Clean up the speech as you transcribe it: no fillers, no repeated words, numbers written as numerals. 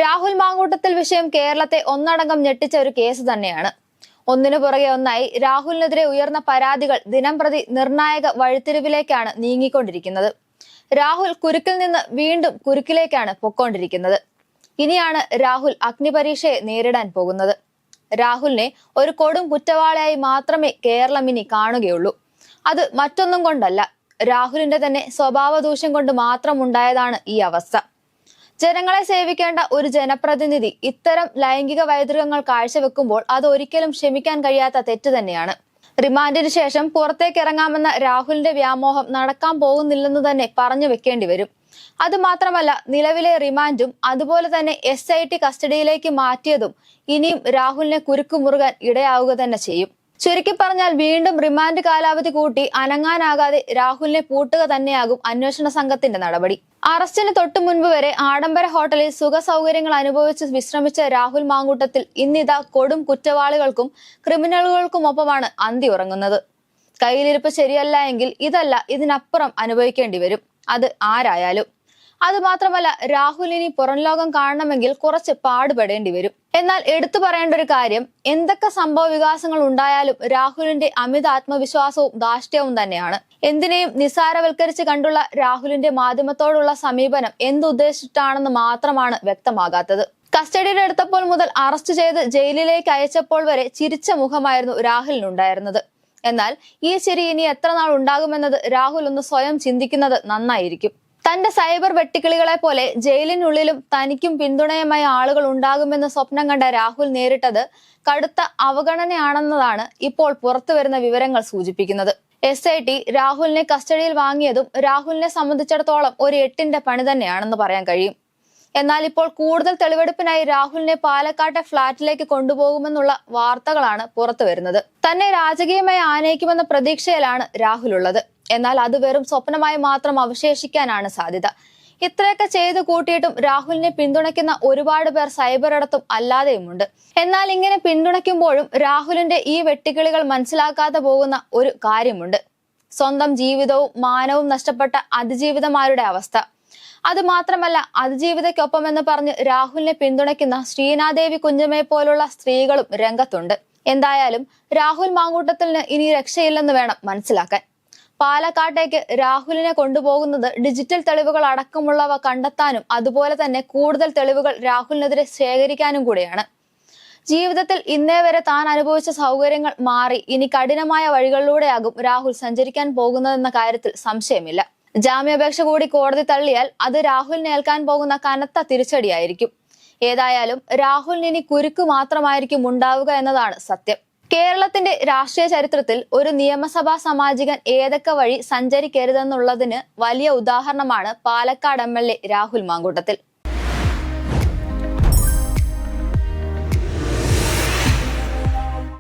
രാഹുൽ മാങ്കൂട്ടത്തിൽ വിഷയം കേരളത്തെ ഒന്നടങ്കം ഞെട്ടിച്ച ഒരു കേസ് തന്നെയാണ്. ഒന്നിനു പുറകെ ഒന്നായി രാഹുലിനെതിരെ ഉയർന്ന പരാതികൾ ദിനംപ്രതി നിർണായക വഴിത്തിരിവിലേക്കാണ് നീങ്ങിക്കൊണ്ടിരിക്കുന്നത്. രാഹുൽ കുരുക്കിൽ നിന്ന് വീണ്ടും കുരുക്കിലേക്കാണ് പൊക്കോണ്ടിരിക്കുന്നത്. ഇനിയാണ് രാഹുൽ അഗ്നിപരീക്ഷയെ നേരിടാൻ പോകുന്നത്. രാഹുലിനെ ഒരു കൊടും കുറ്റവാളിയായി മാത്രമേ കേരളം ഇനി കാണുകയുള്ളൂ. അത് മറ്റൊന്നും കൊണ്ടല്ല, രാഹുലിന്റെ തന്നെ സ്വഭാവ ദൂഷ്യം കൊണ്ട് മാത്രം ഉണ്ടായതാണ് ഈ അവസ്ഥ. ജനങ്ങളെ സേവിക്കേണ്ട ഒരു ജനപ്രതിനിധി ഇത്തരം ലൈംഗിക വൈദൃകങ്ങൾ കാഴ്ചവെക്കുമ്പോൾ അത് ഒരിക്കലും ക്ഷമിക്കാൻ കഴിയാത്ത തെറ്റ് തന്നെയാണ്. റിമാൻഡിന് ശേഷം പുറത്തേക്ക് ഇറങ്ങാമെന്ന രാഹുലിന്റെ വ്യാമോഹം നടക്കാൻ പോകുന്നില്ലെന്ന് തന്നെ പറഞ്ഞു വെക്കേണ്ടി വരും. അത് മാത്രമല്ല, നിലവിലെ റിമാൻഡും അതുപോലെ തന്നെ SIT കസ്റ്റഡിയിലേക്ക് മാറ്റിയതും ഇനിയും രാഹുലിനെ കുരുക്കുമുറുകാൻ ഇടയാവുക തന്നെ ചെയ്യും. ചുരുക്കി പറഞ്ഞാൽ വീണ്ടും റിമാൻഡ് കാലാവധി കൂട്ടി അനങ്ങാനാകാതെ രാഹുലിനെ പൂട്ടുക തന്നെയാകും അന്വേഷണ സംഘത്തിന്റെ നടപടി. അറസ്റ്റിന് തൊട്ടു മുൻപ് വരെ ആഡംബര ഹോട്ടലിൽ സുഖ സൗകര്യങ്ങൾ അനുഭവിച്ച് വിശ്രമിച്ച രാഹുൽ മാങ്കൂട്ടത്തിൽ ഇന്നിതാ കൊടും കുറ്റവാളികൾക്കും ക്രിമിനലുകൾക്കുമൊപ്പമാണ് അന്തി ഉറങ്ങുന്നത്. കയ്യിലിരിപ്പ് ശരിയല്ല എങ്കിൽ ഇതല്ല ഇതിനപ്പുറം അനുഭവിക്കേണ്ടി വരും, അത് ആരായാലും. അത് മാത്രമല്ല, രാഹുലിനി പുറം ലോകം കാണണമെങ്കിൽ കുറച്ച് പാടുപെടേണ്ടി വരും. എന്നാൽ എടുത്തു പറയേണ്ട ഒരു കാര്യം, എന്തൊക്കെ സംഭവ വികാസങ്ങൾ ഉണ്ടായാലും രാഹുലിന്റെ അമിത ആത്മവിശ്വാസവും ധാർഷ്ട്യവും തന്നെയാണ്. എന്തിനേയും നിസാരവൽക്കരിച്ച് കണ്ടുള്ള രാഹുലിന്റെ മാധ്യമത്തോടുള്ള സമീപനം എന്തുദ്ദേശിച്ചിട്ടാണെന്ന് മാത്രമാണ് വ്യക്തമാകാത്തത്. കസ്റ്റഡിയിൽ എടുത്തപ്പോൾ മുതൽ അറസ്റ്റ് ചെയ്ത് ജയിലിലേക്ക് അയച്ചപ്പോൾ വരെ ചിരിച്ച മുഖമായിരുന്നു രാഹുലിനുണ്ടായിരുന്നത്. എന്നാൽ ഈ ചിരി ഇനി എത്ര നാൾ ഉണ്ടാകുമെന്നത് രാഹുൽ ഒന്ന് സ്വയം ചിന്തിക്കുന്നത് നന്നായിരിക്കും. തന്റെ സൈബർ വെട്ടിക്കിളികളെ പോലെ ജയിലിനുള്ളിലും തനിക്കും പിന്തുണയുമായി ആളുകൾ ഉണ്ടാകുമെന്ന് സ്വപ്നം കണ്ട രാഹുൽ നേരിട്ടത് കടുത്ത അവഗണനയാണെന്നതാണ് ഇപ്പോൾ പുറത്തുവരുന്ന വിവരങ്ങൾ സൂചിപ്പിക്കുന്നത്. SIT രാഹുലിനെ കസ്റ്റഡിയിൽ വാങ്ങിയതും രാഹുലിനെ സംബന്ധിച്ചിടത്തോളം ഒരു എട്ടിന്റെ പണി തന്നെയാണെന്ന് പറയാൻ കഴിയും. എന്നാൽ ഇപ്പോൾ കൂടുതൽ തെളിവെടുപ്പിനായി രാഹുലിനെ പാലക്കാട്ടെ ഫ്ളാറ്റിലേക്ക് കൊണ്ടുപോകുമെന്നുള്ള വാർത്തകളാണ് പുറത്തുവരുന്നത്. തന്നെ രാജകീയമായി ആനയിക്കുമെന്ന പ്രതീക്ഷയിലാണ് രാഹുൽ ഉള്ളത്. എന്നാൽ അത് വെറും സ്വപ്നമായി മാത്രം അവശേഷിക്കാനാണ് സാധ്യത. ഇത്രയൊക്കെ ചെയ്തു കൂട്ടിയിട്ടും രാഹുലിനെ പിന്തുണയ്ക്കുന്ന ഒരുപാട് പേർ സൈബറിടത്തും അല്ലാതെയുമുണ്ട്. എന്നാൽ ഇങ്ങനെ പിന്തുണയ്ക്കുമ്പോഴും രാഹുലിന്റെ ഈ വെട്ടിക്കിളികൾ മനസ്സിലാക്കാതെ പോകുന്ന ഒരു കാര്യമുണ്ട്: സ്വന്തം ജീവിതവും മാനവും നഷ്ടപ്പെട്ട അതിജീവിതമാരുടെ അവസ്ഥ. അത് മാത്രമല്ല, അതിജീവിതയ്ക്കൊപ്പം എന്ന് പറഞ്ഞ് രാഹുലിനെ പിന്തുണയ്ക്കുന്ന ശ്രീനാദേവി കുഞ്ഞമ്മയെ പോലുള്ള സ്ത്രീകളും രംഗത്തുണ്ട്. എന്തായാലും രാഹുൽ മാങ്കൂട്ടത്തിന് ഇനി രക്ഷയില്ലെന്ന് വേണം മനസ്സിലാക്കാൻ. പാലക്കാട്ടേക്ക് രാഹുലിനെ കൊണ്ടുപോകുന്നത് ഡിജിറ്റൽ തെളിവുകൾ അടക്കമുള്ളവ കണ്ടെത്താനും അതുപോലെ തന്നെ കൂടുതൽ തെളിവുകൾ രാഹുലിനെതിരെ ശേഖരിക്കാനും കൂടെയാണ്. ജീവിതത്തിൽ ഇന്നേ വരെ താൻ അനുഭവിച്ച സൗകര്യങ്ങൾ മാറി ഇനി കഠിനമായ വഴികളിലൂടെയാകും രാഹുൽ സഞ്ചരിക്കാൻ പോകുന്നതെന്ന കാര്യത്തിൽ സംശയമില്ല. ജാമ്യാപേക്ഷ കൂടി കോടതി തള്ളിയാൽ അത് രാഹുലിന് ഏൽക്കാൻ പോകുന്ന കനത്ത തിരിച്ചടിയായിരിക്കും. ഏതായാലും രാഹുലിന് ഇനി കുരുക്ക് മാത്രമായിരിക്കും ഉണ്ടാവുക എന്നതാണ് സത്യം. കേരളത്തിന്റെ രാഷ്ട്രീയ ചരിത്രത്തിൽ ഒരു നിയമസഭാ സാമാജികൻ ഏതൊക്കെ വഴി സഞ്ചരിക്കരുതെന്നുള്ളതിന് വലിയ ഉദാഹരണമാണ് പാലക്കാട് MLA രാഹുൽ മാങ്കൂട്ടത്തിൽ.